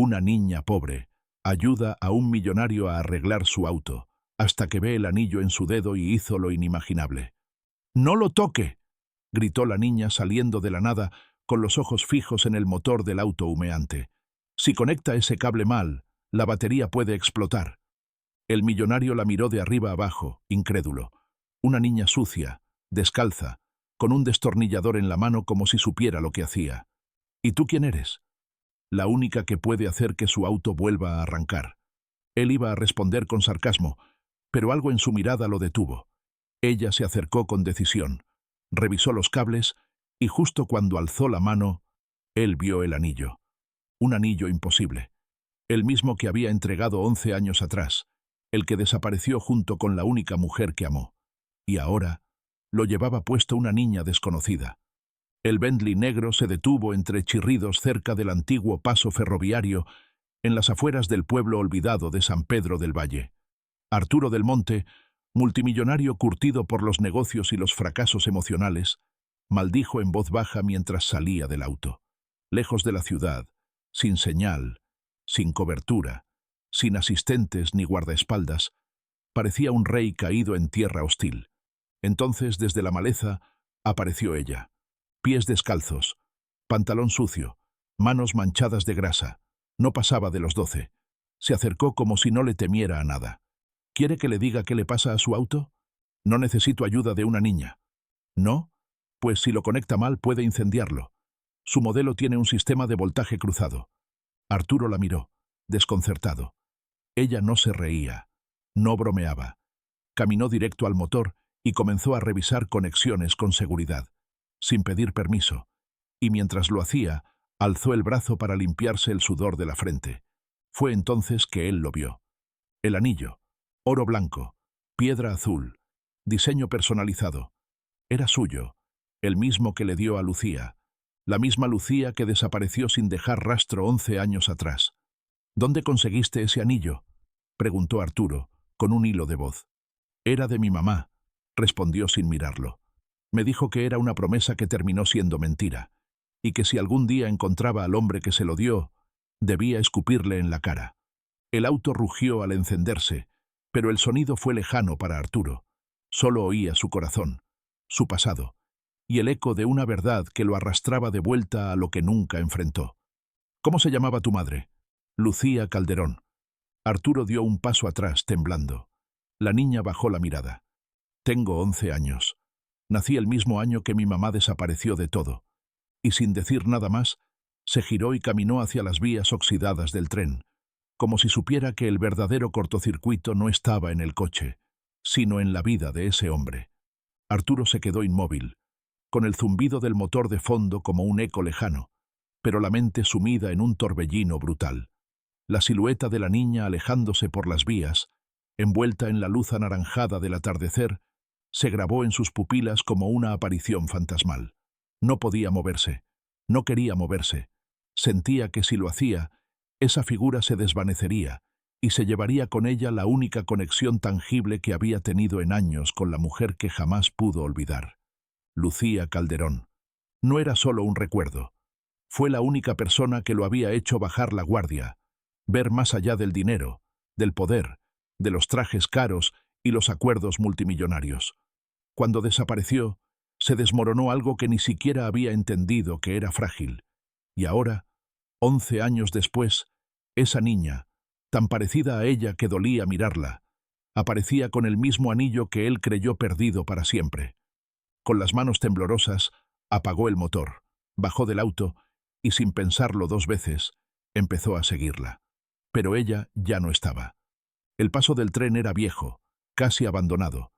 Una niña pobre ayuda a un millonario a arreglar su auto, hasta que ve el anillo en su dedo y hizo lo inimaginable. «¡No lo toque!», gritó la niña saliendo de la nada, con los ojos fijos en el motor del auto humeante. «Si conecta ese cable mal, la batería puede explotar». El millonario la miró de arriba abajo, incrédulo. Una niña sucia, descalza, con un destornillador en la mano como si supiera lo que hacía. «¿Y tú quién eres?». «La única que puede hacer que su auto vuelva a arrancar». Él iba a responder con sarcasmo, pero algo en su mirada lo detuvo. Ella se acercó con decisión, revisó los cables y justo cuando alzó la mano, él vio el anillo. Un anillo imposible. El mismo que había entregado 11 años atrás, el que desapareció junto con la única mujer que amó. Y ahora lo llevaba puesto una niña desconocida. El Bentley negro se detuvo entre chirridos cerca del antiguo paso ferroviario, en las afueras del pueblo olvidado de San Pedro del Valle. Arturo del Monte, multimillonario curtido por los negocios y los fracasos emocionales, maldijo en voz baja mientras salía del auto. Lejos de la ciudad, sin señal, sin cobertura, sin asistentes ni guardaespaldas, parecía un rey caído en tierra hostil. Entonces, desde la maleza, apareció ella. Pies descalzos, pantalón sucio, manos manchadas de grasa. No pasaba de los 12. Se acercó como si no le temiera a nada. «¿Quiere que le diga qué le pasa a su auto?». «No necesito ayuda de una niña». «¿No? Pues si lo conecta mal puede incendiarlo. Su modelo tiene un sistema de voltaje cruzado». Arturo la miró, desconcertado. Ella no se reía, no bromeaba. Caminó directo al motor y comenzó a revisar conexiones con seguridad, sin pedir permiso, y mientras lo hacía, alzó el brazo para limpiarse el sudor de la frente. Fue entonces que él lo vio. El anillo, oro blanco, piedra azul, diseño personalizado. Era suyo, el mismo que le dio a Lucía, la misma Lucía que desapareció sin dejar rastro 11 años atrás. «¿Dónde conseguiste ese anillo?», preguntó Arturo, con un hilo de voz. «Era de mi mamá», respondió sin mirarlo. «Me dijo que era una promesa que terminó siendo mentira, y que si algún día encontraba al hombre que se lo dio, debía escupirle en la cara». El auto rugió al encenderse, pero el sonido fue lejano para Arturo. Solo oía su corazón, su pasado, y el eco de una verdad que lo arrastraba de vuelta a lo que nunca enfrentó. «¿Cómo se llamaba tu madre?». «Lucía Calderón». Arturo dio un paso atrás, temblando. La niña bajó la mirada. «Tengo 11 años. Nací el mismo año que mi mamá desapareció de todo». Y sin decir nada más, se giró y caminó hacia las vías oxidadas del tren, como si supiera que el verdadero cortocircuito no estaba en el coche, sino en la vida de ese hombre. Arturo se quedó inmóvil, con el zumbido del motor de fondo como un eco lejano, pero la mente sumida en un torbellino brutal. La silueta de la niña alejándose por las vías, envuelta en la luz anaranjada del atardecer, se grabó en sus pupilas como una aparición fantasmal. No podía moverse, no quería moverse. Sentía que si lo hacía, esa figura se desvanecería y se llevaría con ella la única conexión tangible que había tenido en años con la mujer que jamás pudo olvidar. Lucía Calderón. No era solo un recuerdo. Fue la única persona que lo había hecho bajar la guardia, ver más allá del dinero, del poder, de los trajes caros y los acuerdos multimillonarios. Cuando desapareció, se desmoronó algo que ni siquiera había entendido que era frágil. Y ahora, 11 años después, esa niña, tan parecida a ella que dolía mirarla, aparecía con el mismo anillo que él creyó perdido para siempre. Con las manos temblorosas, apagó el motor, bajó del auto y, sin pensarlo 2 veces, empezó a seguirla. Pero ella ya no estaba. El paso del tren era viejo, casi abandonado,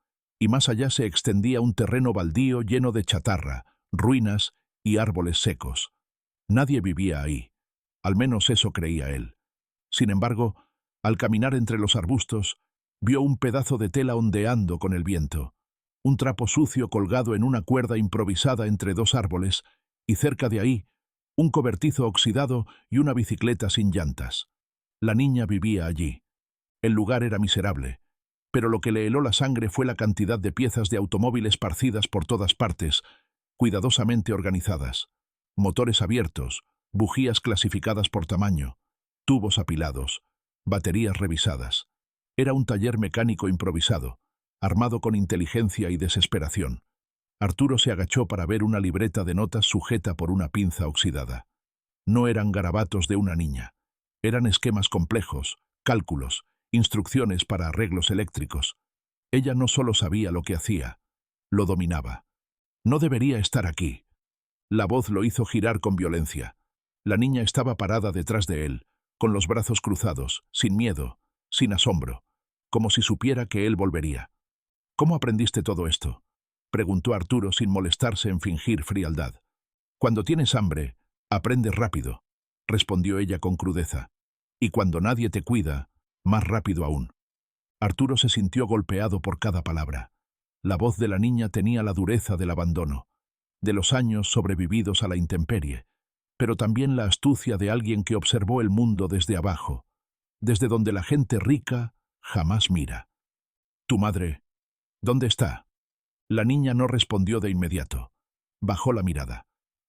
y más allá se extendía un terreno baldío lleno de chatarra, ruinas y árboles secos. Nadie vivía ahí, al menos eso creía él. Sin embargo, al caminar entre los arbustos, vio un pedazo de tela ondeando con el viento, un trapo sucio colgado en una cuerda improvisada entre 2 árboles, y cerca de ahí, un cobertizo oxidado y una bicicleta sin llantas. La niña vivía allí. El lugar era miserable, pero lo que le heló la sangre fue la cantidad de piezas de automóviles esparcidas por todas partes, cuidadosamente organizadas. Motores abiertos, bujías clasificadas por tamaño, tubos apilados, baterías revisadas. Era un taller mecánico improvisado, armado con inteligencia y desesperación. Arturo se agachó para ver una libreta de notas sujeta por una pinza oxidada. No eran garabatos de una niña. Eran esquemas complejos, cálculos, instrucciones para arreglos eléctricos. Ella no solo sabía lo que hacía, lo dominaba. No debería estar aquí. La voz lo hizo girar con violencia. La niña estaba parada detrás de él, con los brazos cruzados, sin miedo, sin asombro, como si supiera que él volvería. ¿Cómo aprendiste todo esto?, preguntó Arturo sin molestarse en fingir frialdad. Cuando tienes hambre, aprendes rápido, respondió ella con crudeza. Y cuando nadie te cuida, más rápido aún. Arturo se sintió golpeado por cada palabra. La voz de la niña tenía la dureza del abandono, de los años sobrevividos a la intemperie, pero también la astucia de alguien que observó el mundo desde abajo, desde donde la gente rica jamás mira. «¿Tu madre? ¿Dónde está?». La niña no respondió de inmediato. Bajó la mirada.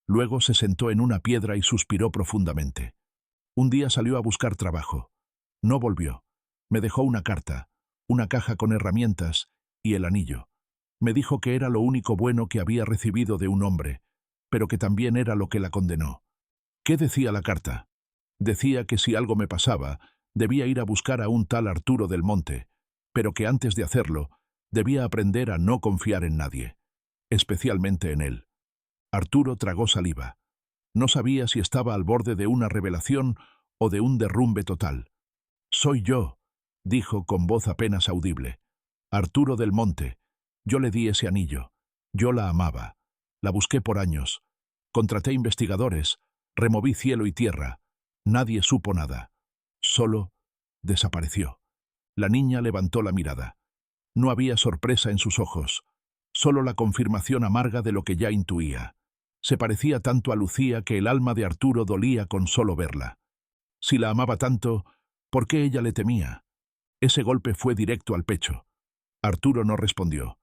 Luego se sentó en una piedra y suspiró profundamente. Un día salió a buscar trabajo. No volvió. Me dejó una carta, una caja con herramientas y el anillo. Me dijo que era lo único bueno que había recibido de un hombre, pero que también era lo que la condenó. ¿Qué decía la carta? Decía que si algo me pasaba, debía ir a buscar a un tal Arturo del Monte, pero que antes de hacerlo, debía aprender a no confiar en nadie, especialmente en él. Arturo tragó saliva. No sabía si estaba al borde de una revelación o de un derrumbe total. «Soy yo», dijo con voz apenas audible. «Arturo del Monte. Yo le di ese anillo. Yo la amaba. La busqué por años. Contraté investigadores. Removí cielo y tierra. Nadie supo nada. Solo desapareció». La niña levantó la mirada. No había sorpresa en sus ojos, solo la confirmación amarga de lo que ya intuía. Se parecía tanto a Lucía que el alma de Arturo dolía con solo verla. Si la amaba tanto, ¿por qué ella le temía? Ese golpe fue directo al pecho. Arturo no respondió,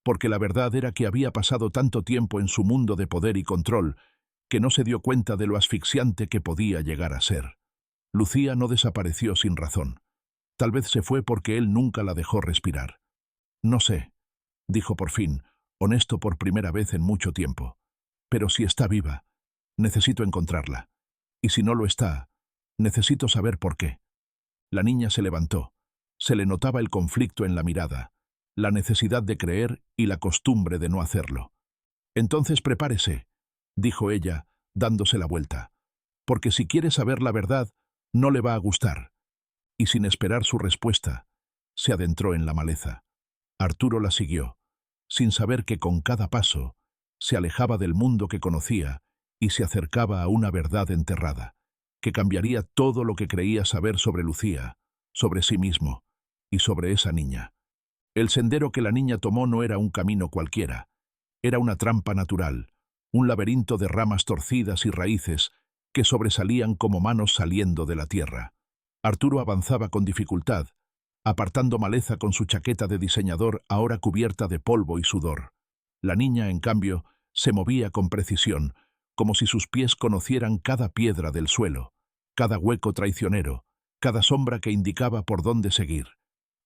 porque la verdad era que había pasado tanto tiempo en su mundo de poder y control que no se dio cuenta de lo asfixiante que podía llegar a ser. Lucía no desapareció sin razón. Tal vez se fue porque él nunca la dejó respirar. «No sé», dijo por fin, honesto por primera vez en mucho tiempo. «Pero si está viva, necesito encontrarla. Y si no lo está, necesito saber por qué». La niña se levantó. Se le notaba el conflicto en la mirada, la necesidad de creer y la costumbre de no hacerlo. «Entonces prepárese», dijo ella, dándose la vuelta. «Porque si quiere saber la verdad, no le va a gustar». Y sin esperar su respuesta, se adentró en la maleza. Arturo la siguió, sin saber que con cada paso se alejaba del mundo que conocía y se acercaba a una verdad enterrada, que cambiaría todo lo que creía saber sobre Lucía, sobre sí mismo y sobre esa niña. El sendero que la niña tomó no era un camino cualquiera, era una trampa natural, un laberinto de ramas torcidas y raíces que sobresalían como manos saliendo de la tierra. Arturo avanzaba con dificultad, apartando maleza con su chaqueta de diseñador ahora cubierta de polvo y sudor. La niña, en cambio, se movía con precisión, como si sus pies conocieran cada piedra del suelo, cada hueco traicionero, cada sombra que indicaba por dónde seguir.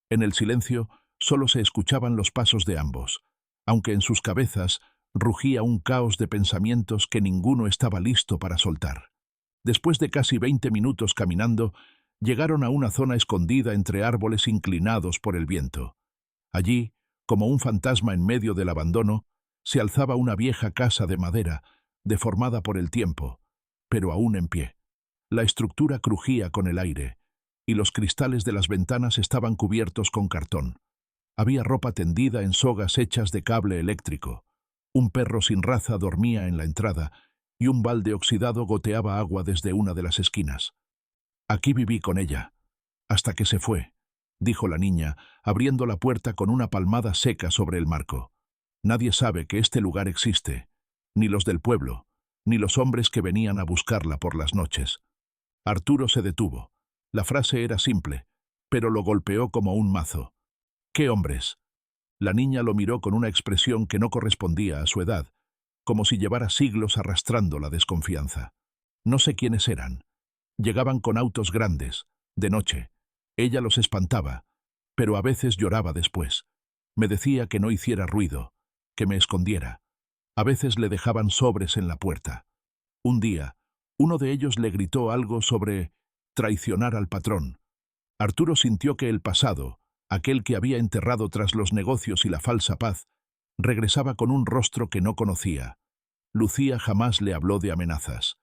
En el silencio solo se escuchaban los pasos de ambos, aunque en sus cabezas rugía un caos de pensamientos que ninguno estaba listo para soltar. Después de casi 20 minutos caminando, llegaron a una zona escondida entre árboles inclinados por el viento. Allí, como un fantasma en medio del abandono, se alzaba una vieja casa de madera, deformada por el tiempo, pero aún en pie. La estructura crujía con el aire, y los cristales de las ventanas estaban cubiertos con cartón. Había ropa tendida en sogas hechas de cable eléctrico. Un perro sin raza dormía en la entrada, y un balde oxidado goteaba agua desde una de las esquinas. «Aquí viví con ella, hasta que se fue», dijo la niña, abriendo la puerta con una palmada seca sobre el marco. «Nadie sabe que este lugar existe, ni los del pueblo, ni los hombres que venían a buscarla por las noches». Arturo se detuvo. La frase era simple, pero lo golpeó como un mazo. «¿Qué hombres?». La niña lo miró con una expresión que no correspondía a su edad, como si llevara siglos arrastrando la desconfianza. «No sé quiénes eran. Llegaban con autos grandes, de noche. Ella los espantaba, pero a veces lloraba después. Me decía que no hiciera ruido, que me escondiera. A veces le dejaban sobres en la puerta. Un día, uno de ellos le gritó algo sobre traicionar al patrón. Arturo sintió que el pasado, aquel que había enterrado tras los negocios y la falsa paz, regresaba con un rostro que no conocía. Lucía jamás le habló de amenazas.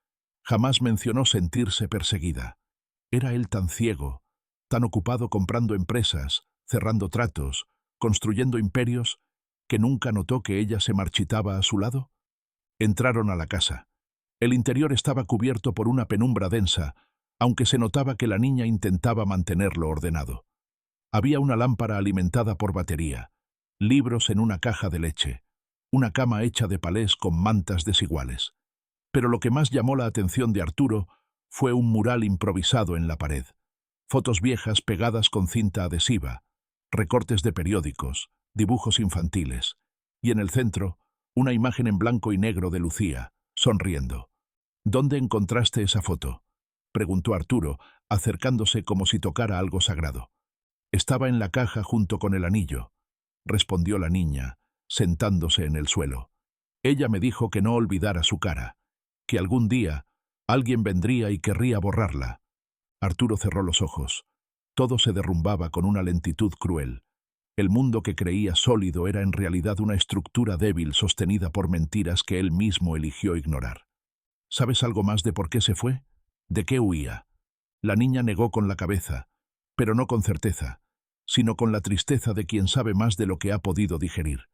Jamás mencionó sentirse perseguida. Era él tan ciego, tan ocupado comprando empresas, cerrando tratos, construyendo imperios, que nunca notó que ella se marchitaba a su lado. Entraron a la casa. El interior estaba cubierto por una penumbra densa, aunque se notaba que la niña intentaba mantenerlo ordenado. Había una lámpara alimentada por batería, libros en una caja de leche, una cama hecha de palés con mantas desiguales. Pero lo que más llamó la atención de Arturo fue un mural improvisado en la pared. Fotos viejas pegadas con cinta adhesiva, recortes de periódicos, dibujos infantiles, y en el centro, una imagen en blanco y negro de Lucía, sonriendo. «¿Dónde encontraste esa foto?», preguntó Arturo, acercándose como si tocara algo sagrado. «Estaba en la caja junto con el anillo», respondió la niña, sentándose en el suelo. «Ella me dijo que no olvidara su cara, que algún día alguien vendría y querría borrarla». Arturo cerró los ojos. Todo se derrumbaba con una lentitud cruel. El mundo que creía sólido era en realidad una estructura débil sostenida por mentiras que él mismo eligió ignorar. «¿Sabes algo más de por qué se fue? ¿De qué huía?». La niña negó con la cabeza, pero no con certeza, sino con la tristeza de quien sabe más de lo que ha podido digerir.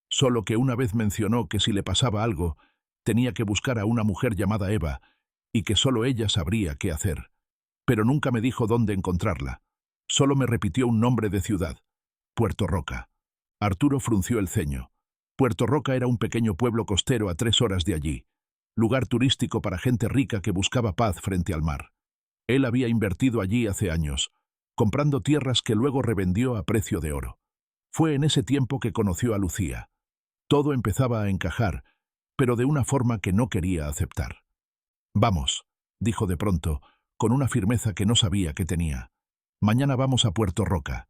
Solo que una vez mencionó que si le pasaba algo, tenía que buscar a una mujer llamada Eva, y que solo ella sabría qué hacer. Pero nunca me dijo dónde encontrarla. Solo me repitió un nombre de ciudad: Puerto Roca. Arturo frunció el ceño. Puerto Roca era un pequeño pueblo costero a 3 horas de allí, lugar turístico para gente rica que buscaba paz frente al mar. Él había invertido allí hace años, comprando tierras que luego revendió a precio de oro. Fue en ese tiempo que conoció a Lucía. Todo empezaba a encajar, pero de una forma que no quería aceptar. «Vamos», dijo de pronto, con una firmeza que no sabía que tenía. «Mañana vamos a Puerto Roca.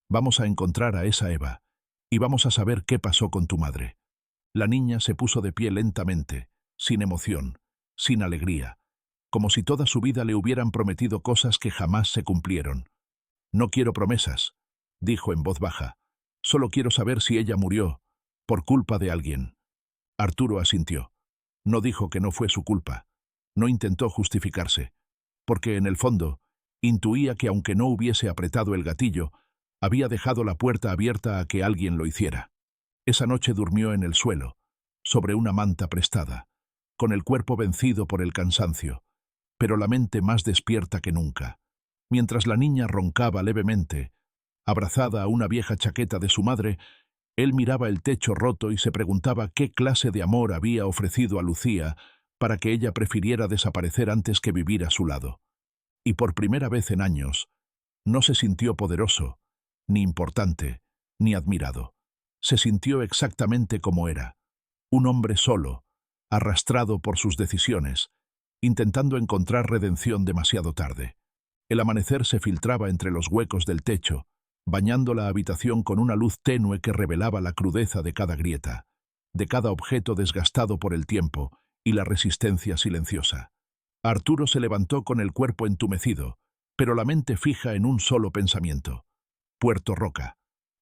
Vamos a encontrar a esa Eva, y vamos a saber qué pasó con tu madre». La niña se puso de pie lentamente, sin emoción, sin alegría, como si toda su vida le hubieran prometido cosas que jamás se cumplieron. «No quiero promesas», dijo en voz baja. «Solo quiero saber si ella murió, por culpa de alguien». Arturo asintió. No dijo que no fue su culpa. No intentó justificarse, porque en el fondo intuía que aunque no hubiese apretado el gatillo, había dejado la puerta abierta a que alguien lo hiciera. Esa noche durmió en el suelo, sobre una manta prestada, con el cuerpo vencido por el cansancio, pero la mente más despierta que nunca. Mientras la niña roncaba levemente, abrazada a una vieja chaqueta de su madre, él miraba el techo roto y se preguntaba qué clase de amor había ofrecido a Lucía para que ella prefiriera desaparecer antes que vivir a su lado. Y por primera vez en años, no se sintió poderoso, ni importante, ni admirado. Se sintió exactamente como era, un hombre solo, arrastrado por sus decisiones, intentando encontrar redención demasiado tarde. El amanecer se filtraba entre los huecos del techo, bañando la habitación con una luz tenue que revelaba la crudeza de cada grieta, de cada objeto desgastado por el tiempo y la resistencia silenciosa. Arturo se levantó con el cuerpo entumecido, pero la mente fija en un solo pensamiento: Puerto Roca.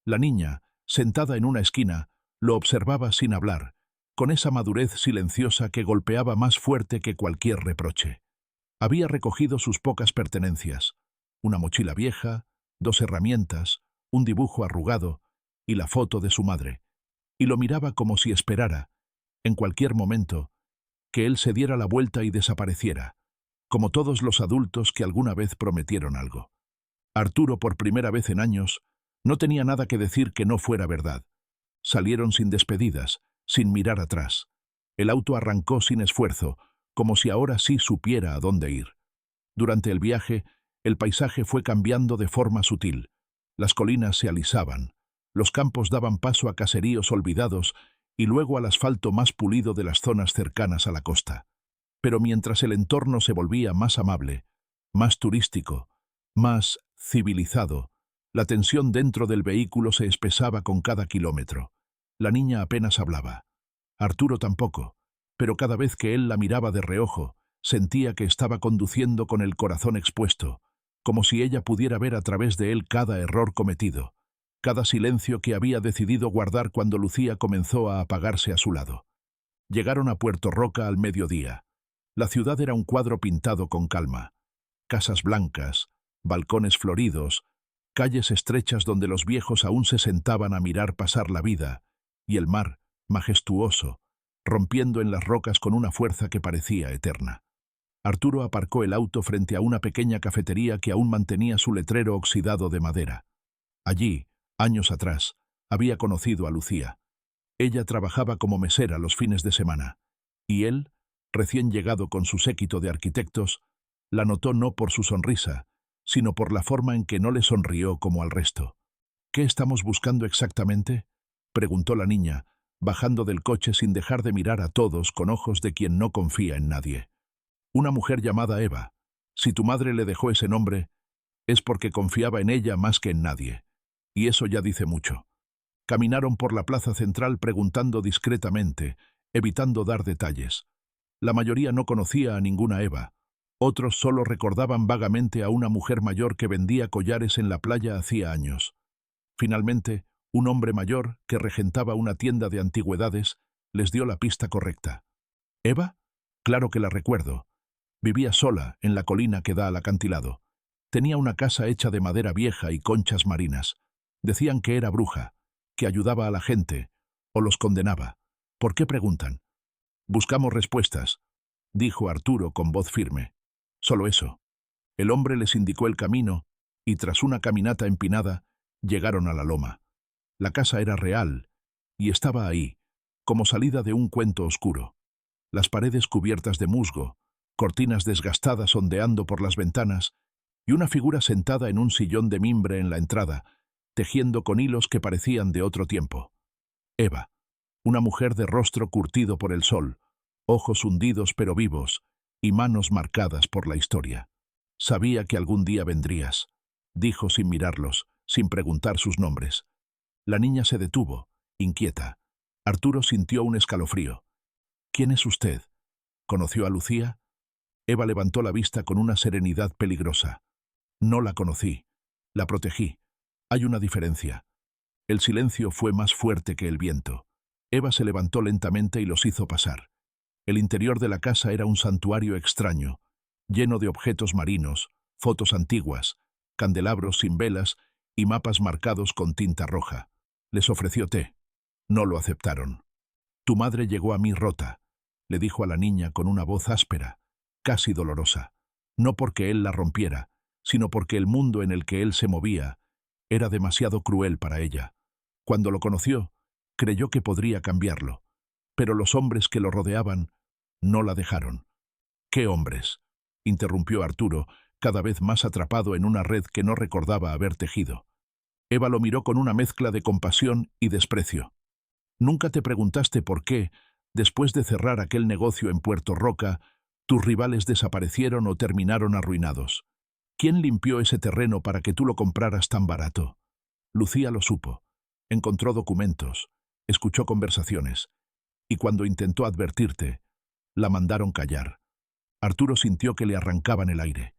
La niña, sentada en una esquina, lo observaba sin hablar, con esa madurez silenciosa que golpeaba más fuerte que cualquier reproche. Había recogido sus pocas pertenencias: una mochila vieja, 2 herramientas, un dibujo arrugado y la foto de su madre, y lo miraba como si esperara, en cualquier momento, que él se diera la vuelta y desapareciera, como todos los adultos que alguna vez prometieron algo. Arturo, por primera vez en años, no tenía nada que decir que no fuera verdad. Salieron sin despedidas, sin mirar atrás. El auto arrancó sin esfuerzo, como si ahora sí supiera a dónde ir. Durante el viaje, el paisaje fue cambiando de forma sutil. Las colinas se alisaban, los campos daban paso a caseríos olvidados y luego al asfalto más pulido de las zonas cercanas a la costa. Pero mientras el entorno se volvía más amable, más turístico, más civilizado. La tensión dentro del vehículo se espesaba con cada kilómetro. La niña apenas hablaba. Arturo tampoco, pero cada vez que él la miraba de reojo, sentía que estaba conduciendo con el corazón expuesto, como si ella pudiera ver a través de él cada error cometido, cada silencio que había decidido guardar cuando Lucía comenzó a apagarse a su lado. Llegaron a Puerto Roca al mediodía. La ciudad era un cuadro pintado con calma. Casas blancas, balcones floridos, calles estrechas donde los viejos aún se sentaban a mirar pasar la vida, y el mar, majestuoso, rompiendo en las rocas con una fuerza que parecía eterna. Arturo aparcó el auto frente a una pequeña cafetería que aún mantenía su letrero oxidado de madera. Allí, años atrás, había conocido a Lucía. Ella trabajaba como mesera los fines de semana, y él, recién llegado con su séquito de arquitectos, la notó no por su sonrisa, sino por la forma en que no le sonrió como al resto. «¿Qué estamos buscando exactamente?», preguntó la niña, bajando del coche sin dejar de mirar a todos con ojos de quien no confía en nadie. «Una mujer llamada Eva. Si tu madre le dejó ese nombre, es porque confiaba en ella más que en nadie. Y eso ya dice mucho». Caminaron por la plaza central preguntando discretamente, evitando dar detalles. La mayoría no conocía a ninguna Eva. Otros solo recordaban vagamente a una mujer mayor que vendía collares en la playa hacía años. Finalmente, un hombre mayor, que regentaba una tienda de antigüedades, les dio la pista correcta. «¿Eva? Claro que la recuerdo. Vivía sola en la colina que da al acantilado. Tenía una casa hecha de madera vieja y conchas marinas. Decían que era bruja, que ayudaba a la gente, o los condenaba. ¿Por qué preguntan?» «Buscamos respuestas», dijo Arturo con voz firme. Solo eso. El hombre les indicó el camino, y tras una caminata empinada, llegaron a la loma. La casa era real, y estaba ahí, como salida de un cuento oscuro. Las paredes cubiertas de musgo, cortinas desgastadas ondeando por las ventanas, y una figura sentada en un sillón de mimbre en la entrada, tejiendo con hilos que parecían de otro tiempo. Eva, una mujer de rostro curtido por el sol, ojos hundidos pero vivos, y manos marcadas por la historia. «Sabía que algún día vendrías», dijo sin mirarlos, sin preguntar sus nombres. La niña se detuvo, inquieta. Arturo sintió un escalofrío. «¿Quién es usted? ¿Conoció a Lucía?» Eva levantó la vista con una serenidad peligrosa. «No la conocí. La protegí. Hay una diferencia». El silencio fue más fuerte que el viento. Eva se levantó lentamente y los hizo pasar. El interior de la casa era un santuario extraño, lleno de objetos marinos, fotos antiguas, candelabros sin velas y mapas marcados con tinta roja. Les ofreció té. No lo aceptaron. «Tu madre llegó a mí rota», le dijo a la niña con una voz áspera, casi dolorosa. No porque él la rompiera, sino porque el mundo en el que él se movía era demasiado cruel para ella. Cuando lo conoció, creyó que podría cambiarlo, pero los hombres que lo rodeaban no la dejaron. «¿Qué hombres?», interrumpió Arturo, cada vez más atrapado en una red que no recordaba haber tejido. Eva lo miró con una mezcla de compasión y desprecio. «¿Nunca te preguntaste por qué, después de cerrar aquel negocio en Puerto Roca, tus rivales desaparecieron o terminaron arruinados? ¿Quién limpió ese terreno para que tú lo compraras tan barato?» Lucía lo supo. Encontró documentos, escuchó conversaciones, y cuando intentó advertirte, la mandaron callar. Arturo sintió que le arrancaban el aire.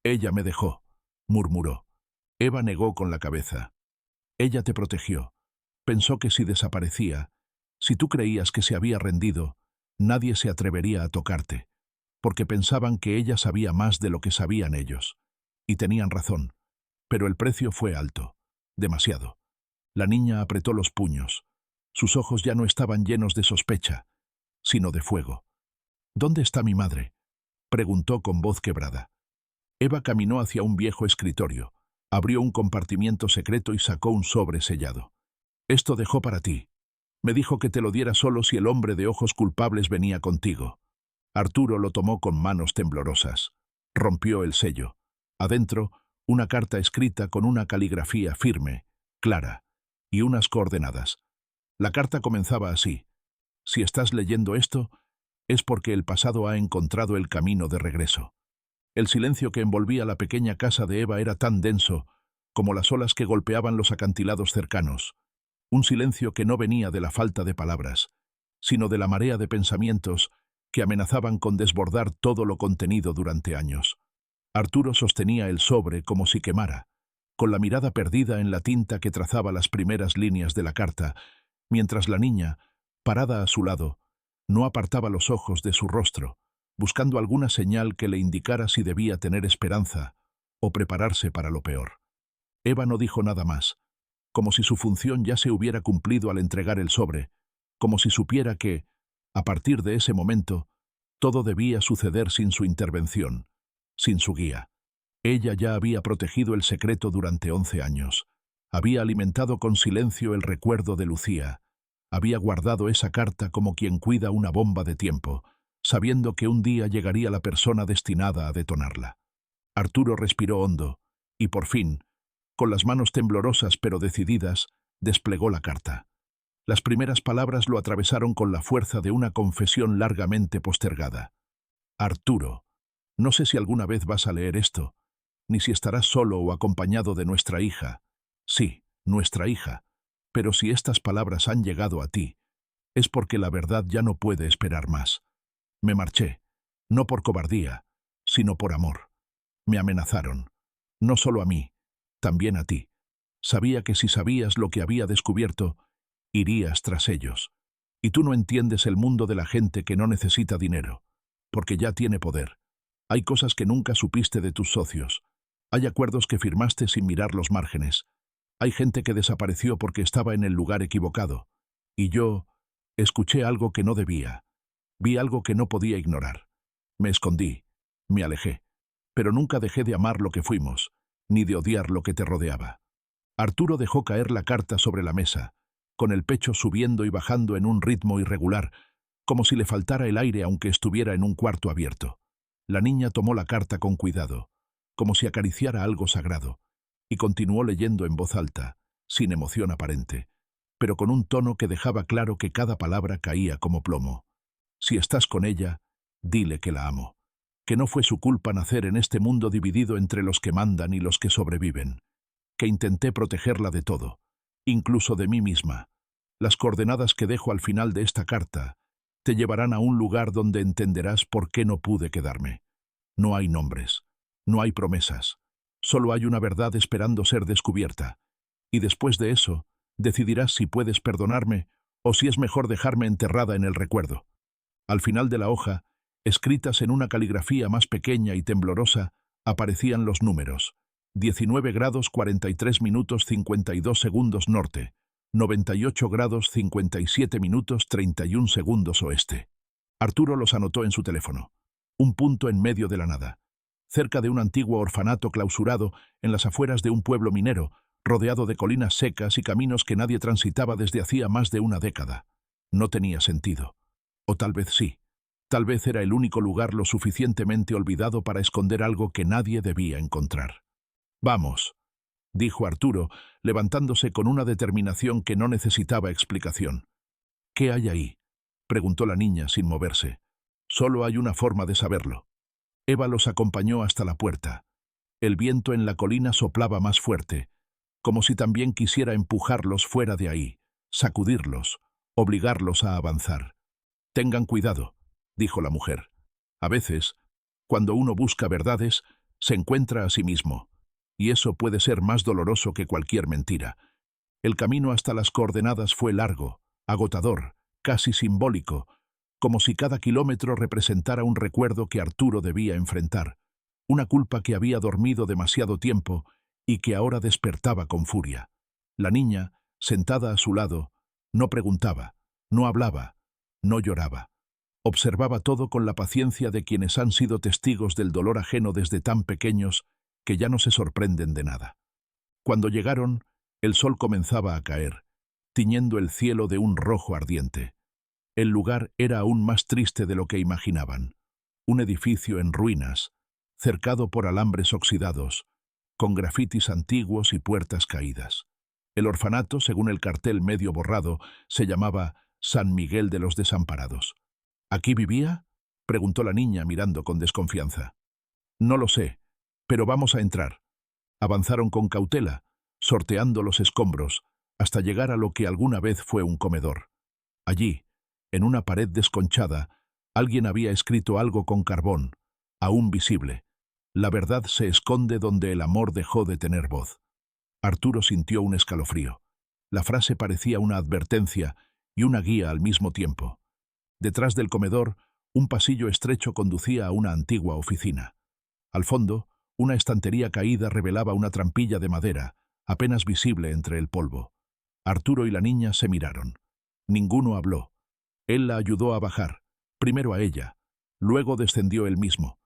«Ella me dejó», murmuró. Eva negó con la cabeza. «Ella te protegió. Pensó que si desaparecía, si tú creías que se había rendido, nadie se atrevería a tocarte, porque pensaban que ella sabía más de lo que sabían ellos. Y tenían razón, pero el precio fue alto, demasiado». La niña apretó los puños. Sus ojos ya no estaban llenos de sospecha, sino de fuego. «¿Dónde está mi madre?», preguntó con voz quebrada. Eva caminó hacia un viejo escritorio, abrió un compartimiento secreto y sacó un sobre sellado. «Esto dejó para ti. Me dijo que te lo diera solo si el hombre de ojos culpables venía contigo». Arturo lo tomó con manos temblorosas. Rompió el sello. Adentro, una carta escrita con una caligrafía firme, clara, y unas coordenadas. La carta comenzaba así: «Si estás leyendo esto, es porque el pasado ha encontrado el camino de regreso». El silencio que envolvía la pequeña casa de Eva era tan denso como las olas que golpeaban los acantilados cercanos. Un silencio que no venía de la falta de palabras, sino de la marea de pensamientos que amenazaban con desbordar todo lo contenido durante años. Arturo sostenía el sobre como si quemara, con la mirada perdida en la tinta que trazaba las primeras líneas de la carta, mientras la niña, parada a su lado, no apartaba los ojos de su rostro, buscando alguna señal que le indicara si debía tener esperanza o prepararse para lo peor. Eva no dijo nada más, como si su función ya se hubiera cumplido al entregar el sobre, como si supiera que, a partir de ese momento, todo debía suceder sin su intervención, sin su guía. Ella ya había protegido el secreto durante 11 años. Había alimentado con silencio el recuerdo de Lucía. Había guardado esa carta como quien cuida una bomba de tiempo, sabiendo que un día llegaría la persona destinada a detonarla. Arturo respiró hondo y, por fin, con las manos temblorosas pero decididas, desplegó la carta. Las primeras palabras lo atravesaron con la fuerza de una confesión largamente postergada. Arturo, no sé si alguna vez vas a leer esto, ni si estarás solo o acompañado de nuestra hija. Sí, nuestra hija, pero si estas palabras han llegado a ti, es porque la verdad ya no puede esperar más. Me marché, no por cobardía, sino por amor. Me amenazaron, no solo a mí, también a ti. Sabía que si sabías lo que había descubierto, irías tras ellos. Y tú no entiendes el mundo de la gente que no necesita dinero, porque ya tiene poder. Hay cosas que nunca supiste de tus socios. Hay acuerdos que firmaste sin mirar los márgenes. Hay gente que desapareció porque estaba en el lugar equivocado. Y yo escuché algo que no debía. Vi algo que no podía ignorar. Me escondí, me alejé, pero nunca dejé de amar lo que fuimos, ni de odiar lo que te rodeaba. Arturo dejó caer la carta sobre la mesa, con el pecho subiendo y bajando en un ritmo irregular, como si le faltara el aire aunque estuviera en un cuarto abierto. La niña tomó la carta con cuidado, como si acariciara algo sagrado, y continuó leyendo en voz alta, sin emoción aparente, pero con un tono que dejaba claro que cada palabra caía como plomo. Si estás con ella, dile que la amo, que no fue su culpa nacer en este mundo dividido entre los que mandan y los que sobreviven, que intenté protegerla de todo, incluso de mí misma. Las coordenadas que dejo al final de esta carta te llevarán a un lugar donde entenderás por qué no pude quedarme. No hay nombres, no hay promesas, solo hay una verdad esperando ser descubierta, y después de eso, decidirás si puedes perdonarme o si es mejor dejarme enterrada en el recuerdo. Al final de la hoja, escritas en una caligrafía más pequeña y temblorosa, aparecían los números: 19 grados 43 minutos 52 segundos norte, 98 grados 57 minutos 31 segundos oeste. Arturo los anotó en su teléfono. Un punto en medio de la nada, cerca de un antiguo orfanato clausurado en las afueras de un pueblo minero, rodeado de colinas secas y caminos que nadie transitaba desde hacía más de una década. No tenía sentido. O tal vez sí. Tal vez era el único lugar lo suficientemente olvidado para esconder algo que nadie debía encontrar. «Vamos», dijo Arturo, levantándose con una determinación que no necesitaba explicación. «¿Qué hay ahí?», preguntó la niña sin moverse. «Solo hay una forma de saberlo». Eva los acompañó hasta la puerta. El viento en la colina soplaba más fuerte, como si también quisiera empujarlos fuera de ahí, sacudirlos, obligarlos a avanzar. «Tengan cuidado», dijo la mujer. «A veces, cuando uno busca verdades, se encuentra a sí mismo, y eso puede ser más doloroso que cualquier mentira». El camino hasta las coordenadas fue largo, agotador, casi simbólico, como si cada kilómetro representara un recuerdo que Arturo debía enfrentar, una culpa que había dormido demasiado tiempo y que ahora despertaba con furia. La niña, sentada a su lado, no preguntaba, no hablaba, no lloraba. Observaba todo con la paciencia de quienes han sido testigos del dolor ajeno desde tan pequeños que ya no se sorprenden de nada. Cuando llegaron, el sol comenzaba a caer, tiñendo el cielo de un rojo ardiente. El lugar era aún más triste de lo que imaginaban. Un edificio en ruinas, cercado por alambres oxidados, con grafitis antiguos y puertas caídas. El orfanato, según el cartel medio borrado, se llamaba San Miguel de los Desamparados. ¿Aquí vivía?, preguntó la niña mirando con desconfianza. No lo sé, pero vamos a entrar. Avanzaron con cautela, sorteando los escombros, hasta llegar a lo que alguna vez fue un comedor. Allí, en una pared desconchada, alguien había escrito algo con carbón, aún visible. La verdad se esconde donde el amor dejó de tener voz. Arturo sintió un escalofrío. La frase parecía una advertencia y una guía al mismo tiempo. Detrás del comedor, un pasillo estrecho conducía a una antigua oficina. Al fondo, una estantería caída revelaba una trampilla de madera, apenas visible entre el polvo. Arturo y la niña se miraron. Ninguno habló. Él la ayudó a bajar, primero a ella, luego descendió él mismo.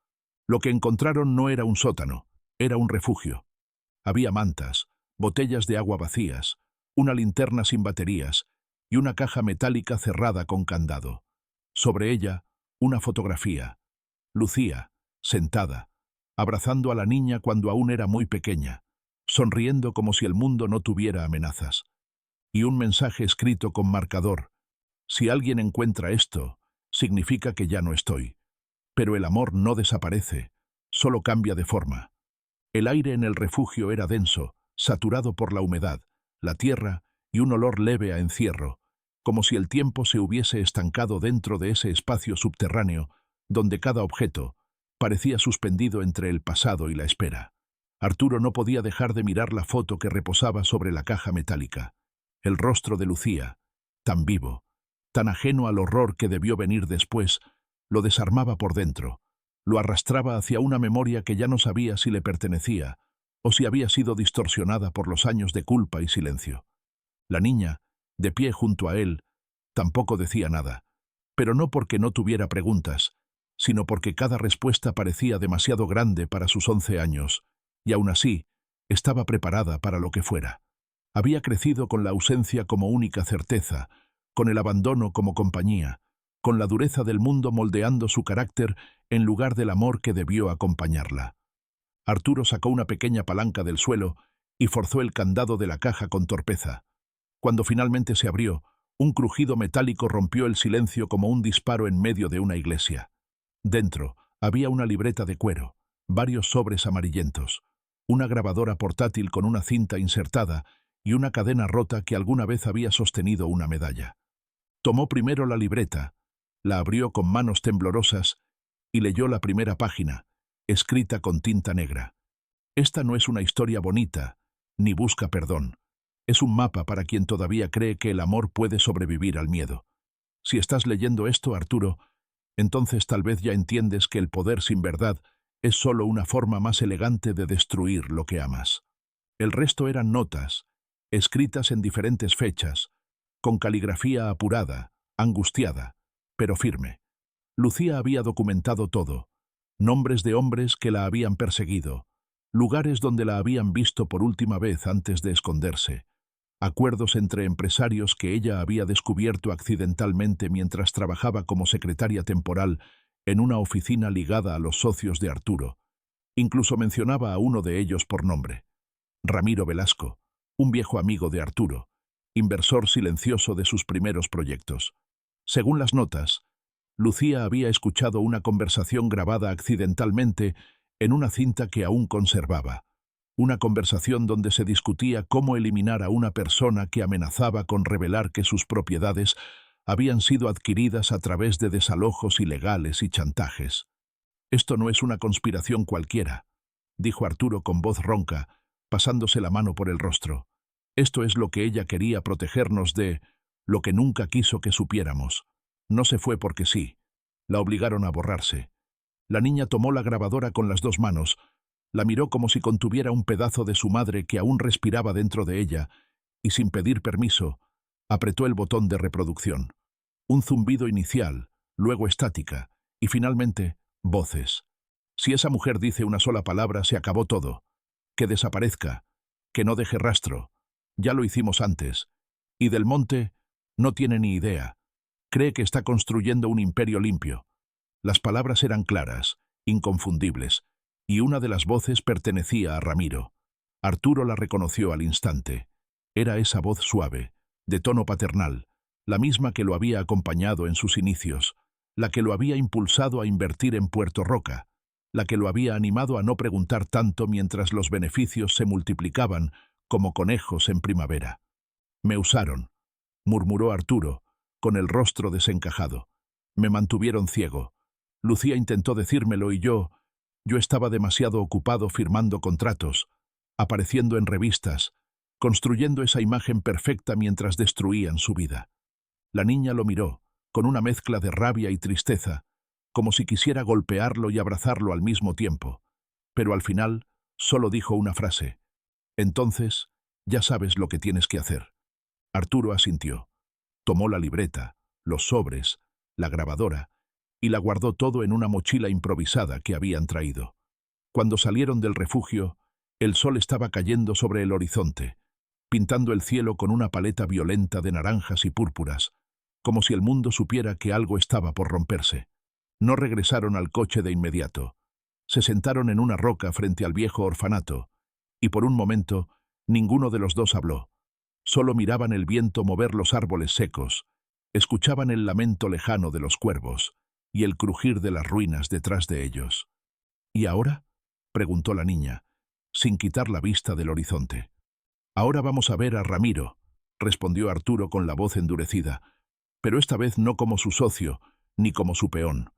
Lo que encontraron no era un sótano, era un refugio. Había mantas, botellas de agua vacías, una linterna sin baterías y una caja metálica cerrada con candado. Sobre ella, una fotografía. Lucía, sentada, abrazando a la niña cuando aún era muy pequeña, sonriendo como si el mundo no tuviera amenazas. Y un mensaje escrito con marcador. Si alguien encuentra esto, significa que ya no estoy. Pero el amor no desaparece, solo cambia de forma. El aire en el refugio era denso, saturado por la humedad, la tierra y un olor leve a encierro, como si el tiempo se hubiese estancado dentro de ese espacio subterráneo, donde cada objeto parecía suspendido entre el pasado y la espera. Arturo no podía dejar de mirar la foto que reposaba sobre la caja metálica. El rostro de Lucía, tan vivo, tan ajeno al horror que debió venir después, lo desarmaba por dentro, lo arrastraba hacia una memoria que ya no sabía si le pertenecía o si había sido distorsionada por los años de culpa y silencio. La niña, de pie junto a él, tampoco decía nada, pero no porque no tuviera preguntas, sino porque cada respuesta parecía demasiado grande para sus 11 años, y aún así, estaba preparada para lo que fuera. Había crecido con la ausencia como única certeza, con el abandono como compañía, con la dureza del mundo moldeando su carácter en lugar del amor que debió acompañarla. Arturo sacó una pequeña palanca del suelo y forzó el candado de la caja con torpeza. Cuando finalmente se abrió, un crujido metálico rompió el silencio como un disparo en medio de una iglesia. Dentro había una libreta de cuero, varios sobres amarillentos, una grabadora portátil con una cinta insertada y una cadena rota que alguna vez había sostenido una medalla. Tomó primero la libreta, la abrió con manos temblorosas y leyó la primera página, escrita con tinta negra. Esta no es una historia bonita, ni busca perdón. Es un mapa para quien todavía cree que el amor puede sobrevivir al miedo. Si estás leyendo esto, Arturo, entonces tal vez ya entiendes que el poder sin verdad es solo una forma más elegante de destruir lo que amas. El resto eran notas, escritas en diferentes fechas, con caligrafía apurada, angustiada, pero firme. Lucía había documentado todo, nombres de hombres que la habían perseguido, lugares donde la habían visto por última vez antes de esconderse, acuerdos entre empresarios que ella había descubierto accidentalmente mientras trabajaba como secretaria temporal en una oficina ligada a los socios de Arturo. Incluso mencionaba a uno de ellos por nombre. Ramiro Velasco, un viejo amigo de Arturo, inversor silencioso de sus primeros proyectos. Según las notas, Lucía había escuchado una conversación grabada accidentalmente en una cinta que aún conservaba. Una conversación donde se discutía cómo eliminar a una persona que amenazaba con revelar que sus propiedades habían sido adquiridas a través de desalojos ilegales y chantajes. «Esto no es una conspiración cualquiera», dijo Arturo con voz ronca, pasándose la mano por el rostro. «Esto es lo que ella quería protegernos de, lo que nunca quiso que supiéramos. No se fue porque sí. La obligaron a borrarse». La niña tomó la grabadora con las dos manos, la miró como si contuviera un pedazo de su madre que aún respiraba dentro de ella, y sin pedir permiso, apretó el botón de reproducción. Un zumbido inicial, luego estática, y finalmente, voces. Si esa mujer dice una sola palabra, se acabó todo. Que desaparezca, que no deje rastro. Ya lo hicimos antes. Y Del Monte no tiene ni idea. Cree que está construyendo un imperio limpio. Las palabras eran claras, inconfundibles, y una de las voces pertenecía a Ramiro. Arturo la reconoció al instante. Era esa voz suave, de tono paternal, la misma que lo había acompañado en sus inicios, la que lo había impulsado a invertir en Puerto Roca, la que lo había animado a no preguntar tanto mientras los beneficios se multiplicaban como conejos en primavera. «Me usaron», murmuró Arturo, con el rostro desencajado. «Me mantuvieron ciego. Lucía intentó decírmelo y yo estaba demasiado ocupado firmando contratos, apareciendo en revistas, construyendo esa imagen perfecta mientras destruían su vida». La niña lo miró, con una mezcla de rabia y tristeza, como si quisiera golpearlo y abrazarlo al mismo tiempo, pero al final solo dijo una frase: «Entonces, ya sabes lo que tienes que hacer». Arturo asintió. Tomó la libreta, los sobres, la grabadora, y la guardó todo en una mochila improvisada que habían traído. Cuando salieron del refugio, el sol estaba cayendo sobre el horizonte, pintando el cielo con una paleta violenta de naranjas y púrpuras, como si el mundo supiera que algo estaba por romperse. No regresaron al coche de inmediato. Se sentaron en una roca frente al viejo orfanato, y por un momento ninguno de los dos habló. Solo miraban el viento mover los árboles secos, escuchaban el lamento lejano de los cuervos y el crujir de las ruinas detrás de ellos. «¿Y ahora?», preguntó la niña, sin quitar la vista del horizonte. «Ahora vamos a ver a Ramiro», respondió Arturo con la voz endurecida, «pero esta vez no como su socio, ni como su peón.